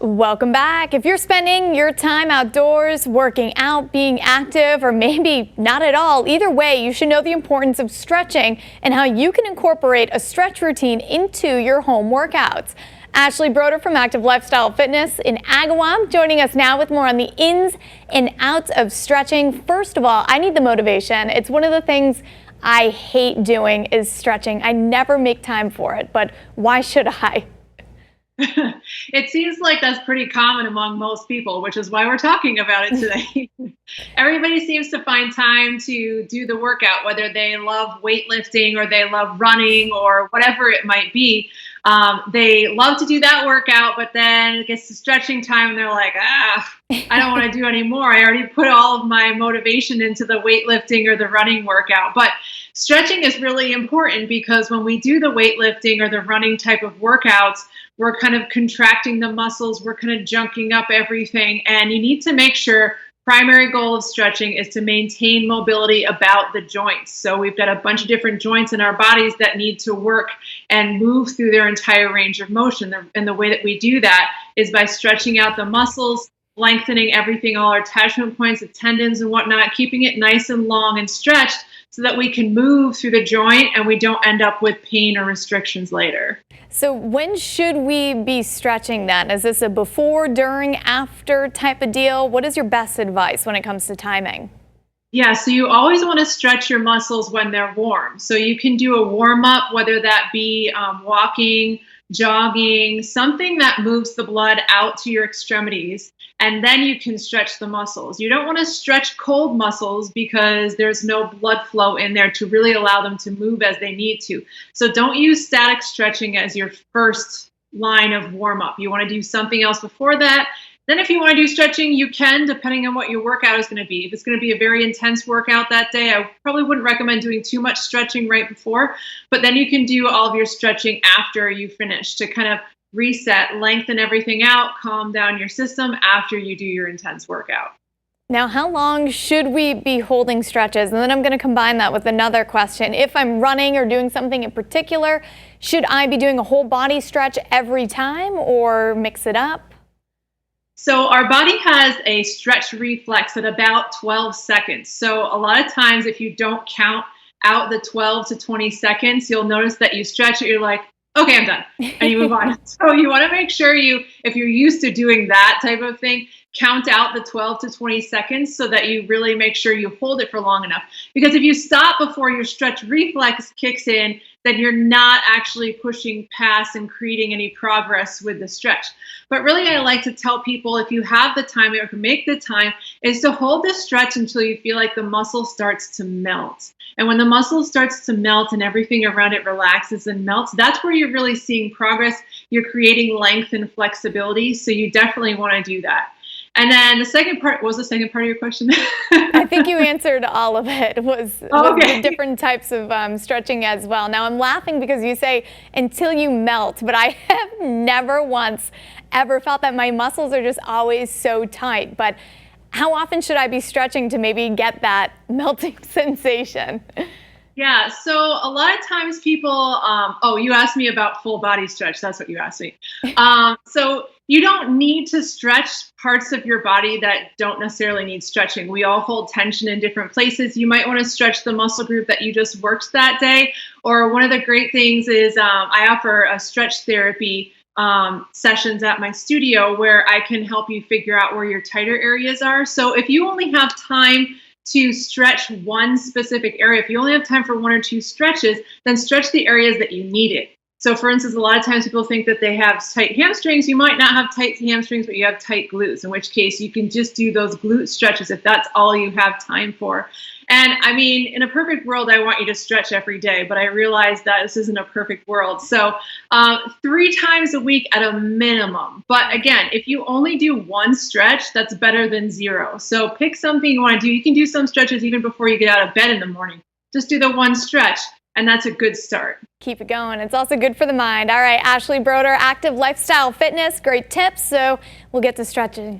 Welcome back. If you're spending your time outdoors, working out, being active, or maybe not at all, either way, you should know the importance of stretching and how you can incorporate a stretch routine into your home workouts. Ashley Broder from Active Lifestyle Fitness in Agawam joining us now with more on the ins and outs of stretching. First of all, I need the motivation. It's one of the things I hate doing is stretching. I never make time for it, but why should I? It seems like that's pretty common among most people, which is why we're talking about it today. Everybody seems to find time to do the workout, whether they love weightlifting or they love running or whatever it might be. They love to do that workout, but then it gets to stretching time and they're like, I don't want to do anymore. I already put all of my motivation into the weightlifting or the running workout. But stretching is really important because when we do the weightlifting or the running type of workouts, we're kind of contracting the muscles, we're kind of junking up everything, and you need to make sure primary goal of stretching is to maintain mobility about the joints. So we've got a bunch of different joints in our bodies that need to work and move through their entire range of motion. And the way that we do that is by stretching out the muscles, lengthening everything, all our attachment points, the tendons and whatnot, keeping it nice and long and stretched so that we can move through the joint and we don't end up with pain or restrictions later. So when should we be stretching then? Is this a before, during, after type of deal? What is your best advice when it comes to timing? Yeah, so you always want to stretch your muscles when they're warm. So you can do a warm up, whether that be walking, jogging, something that moves the blood out to your extremities, and then you can stretch the muscles. You don't want to stretch cold muscles because there's no blood flow in there to really allow them to move as they need to. So don't use static stretching as your first line of warm up. You want to do something else before that. Then if you want to do stretching, you can, depending on what your workout is going to be. If it's going to be a very intense workout that day, I probably wouldn't recommend doing too much stretching right before, but then you can do all of your stretching after you finish to kind of reset, lengthen everything out, calm down your system after you do your intense workout. Now, how long should we be holding stretches? And then I'm going to combine that with another question. If I'm running or doing something in particular, should I be doing a whole body stretch every time or mix it up? So our body has a stretch reflex at about 12 seconds. So a lot of times if you don't count out the 12 to 20 seconds, you'll notice that you stretch it, you're like, okay, I'm done, and you move on. So you want to make sure if you're used to doing that type of thing, count out the 12 to 20 seconds so that you really make sure you hold it for long enough. Because if you stop before your stretch reflex kicks in, then you're not actually pushing past and creating any progress with the stretch. But really, I like to tell people, if you have the time or can make the time, is to hold the stretch until you feel like the muscle starts to melt. And when the muscle starts to melt and everything around it relaxes and melts, that's where you're really seeing progress. You're creating length and flexibility. So you definitely want to do that. And then the second part, what was the second part of your question? I think you answered all of it, was the different types of stretching as well. Now, I'm laughing because you say until you melt, but I have never once ever felt that my muscles are just always so tight. But how often should I be stretching to maybe get that melting sensation? Yeah, so a lot of times people, you asked me about full body stretch. That's what you asked me. So you don't need to stretch parts of your body that don't necessarily need stretching. We all hold tension in different places. You might want to stretch the muscle group that you just worked that day. Or one of the great things is I offer a stretch therapy sessions at my studio where I can help you figure out where your tighter areas are. So if you only have time to stretch one specific area, if you only have time for one or two stretches, then stretch the areas that you need it. So for instance, a lot of times people think that they have tight hamstrings. You might not have tight hamstrings, but you have tight glutes, in which case you can just do those glute stretches if that's all you have time for. And I mean, in a perfect world, I want you to stretch every day, but I realize that this isn't a perfect world. So 3 times a week at a minimum. But again, if you only do one stretch, that's better than 0. So pick something you want to do. You can do some stretches even before you get out of bed in the morning. Just do the one stretch, and that's a good start. Keep it going. It's also good for the mind. All right, Ashley Broder, Active Lifestyle Fitness, great tips. So we'll get to stretching.